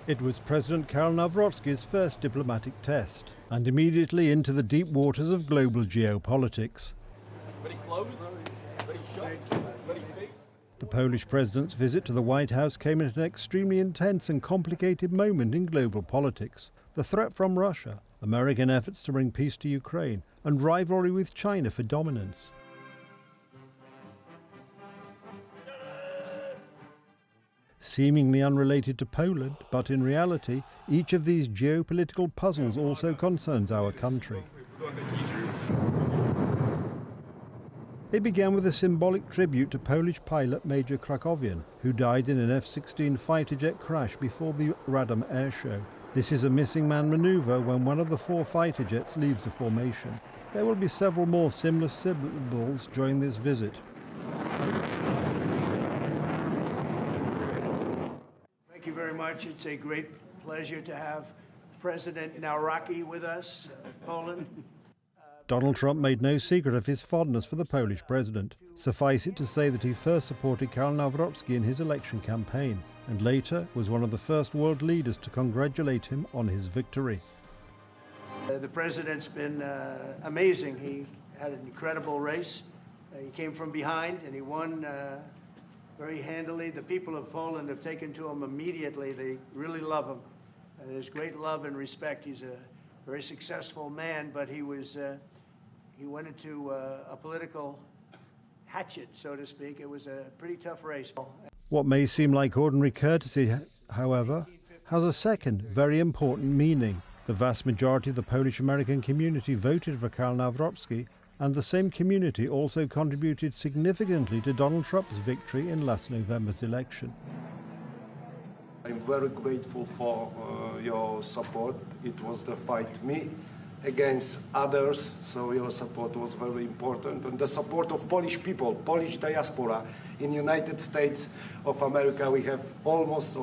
It was President Karol Nawrocki's first diplomatic test, and immediately into the deep waters of global geopolitics. Ready close, ready shut, ready face. The Polish president's visit to the White House came at an extremely intense and complicated moment in global politics. The threat from Russia, American efforts to bring peace to Ukraine, and rivalry with China for dominance. Seemingly unrelated to Poland, but in reality, each of these geopolitical puzzles also concerns our country. It began with a symbolic tribute to Polish pilot Major Krakowian, who died in an F-16 fighter jet crash before the Radom air show. This is a missing man manoeuvre when one of the 4 fighter jets leaves the formation. There will be several more similar symbols during this visit. Thank you very much. It's a great pleasure to have President Nawrocki with us of Poland. Donald Trump made no secret of his fondness for the Polish president. Suffice it to say that he first supported Karol Nawrocki in his election campaign, and later was one of the first world leaders to congratulate him on his victory. The president's been amazing. He had an incredible race. He came from behind and he won very handily. The people of Poland have taken to him immediately. They really love him. There's great love and respect. He's a very successful man, but he went into a political hatchet, so to speak. It was a pretty tough race. What may seem like ordinary courtesy, however, has a second, very important meaning. The vast majority of the Polish-American community voted for Karol Nawrocki, and the same community also contributed significantly to Donald Trump's victory in last November's election. I'm very grateful for your support. It was the fight me against others, so your support was very important. And the support of Polish people, Polish diaspora in United States of America. We have almost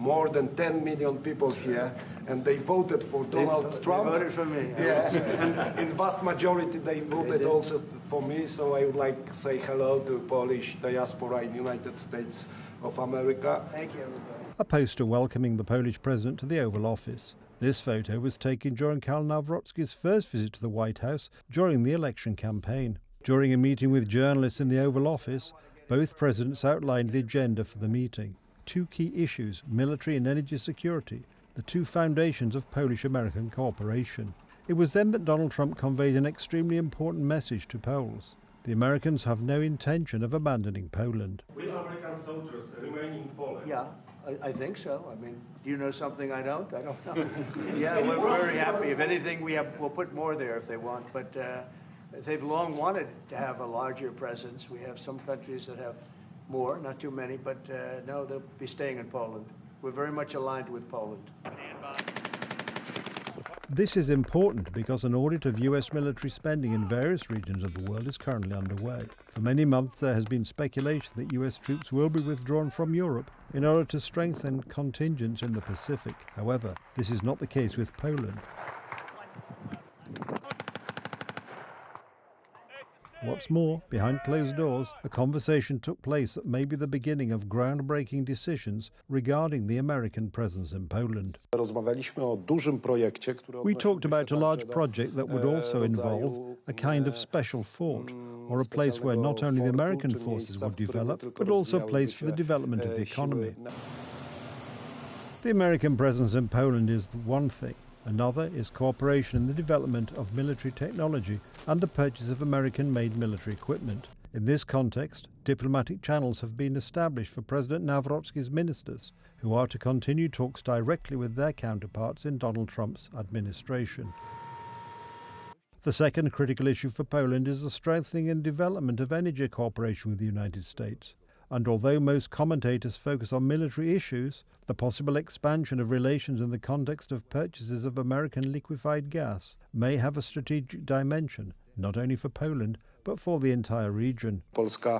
more than 10 million people here, and they voted for Donald Trump. They voted for me. Yeah, and in vast majority they voted also for me, so I would like to say hello to Polish diaspora in United States of America. Thank you, everybody. A poster welcoming the Polish president to the Oval Office. This photo was taken during Karol Nawrocki's first visit to the White House during the election campaign. During a meeting with journalists in the Oval Office, both presidents outlined the agenda for the meeting. 2 key issues, military and energy security, the 2 foundations of Polish-American cooperation. It was then that Donald Trump conveyed an extremely important message to Poles. The Americans have no intention of abandoning Poland. Will American soldiers remain in Poland? Yeah, I think so. I mean, do you know something I don't? I don't know. Yeah, we're very happy. If anything, we'll put more there if they want. But they've long wanted to have a larger presence. We have some countries that have more, not too many, but no, they'll be staying in Poland. We're very much aligned with Poland. This is important because an audit of US military spending in various regions of the world is currently underway. For many months there has been speculation that US troops will be withdrawn from Europe in order to strengthen contingents in the Pacific. However, this is not the case with Poland. What's more, behind closed doors, a conversation took place that may be the beginning of groundbreaking decisions regarding the American presence in Poland. We talked about a large project that would also involve a kind of special fort, or a place where not only the American forces would develop, but also a place for the development of the economy. The American presence in Poland is one thing. Another is cooperation in the development of military technology and the purchase of American-made military equipment. In this context, diplomatic channels have been established for President Nawrocki's ministers, who are to continue talks directly with their counterparts in Donald Trump's administration. The second critical issue for Poland is the strengthening and development of energy cooperation with the United States. And although most commentators focus on military issues, the possible expansion of relations in the context of purchases of American liquefied gas may have a strategic dimension, not only for Poland, but for the entire region. Poland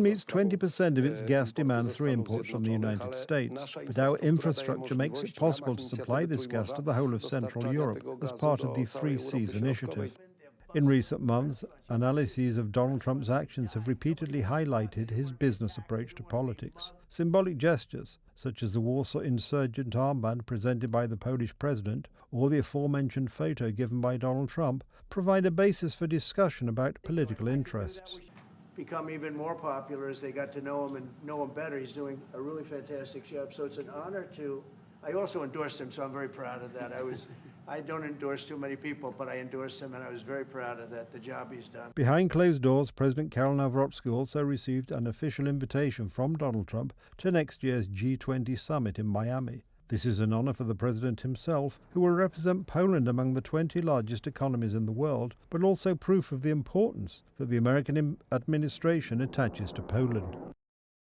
meets 20% of its gas demand through imports from the United States, but our infrastructure makes it possible to supply this gas to the whole of Central Europe as part of the 3 Seas initiative. In recent months, analyses of Donald Trump's actions have repeatedly highlighted his business approach to politics. Symbolic gestures, such as the Warsaw insurgent armband presented by the Polish president, or the aforementioned photo given by Donald Trump, provide a basis for discussion about political interests. Become even more popular as they got to know him and know him better. He's doing a really fantastic job. So it's an honor to. I also endorsed him, so I'm very proud of that. I don't endorse too many people, but I endorsed him, and I was very proud of that, the job he's done. Behind closed doors, President Navroski also received an official invitation from Donald Trump to next year's G20 summit in Miami. This is an honor for the president himself, who will represent Poland among the 20 largest economies in the world, but also proof of the importance that the American administration attaches to Poland.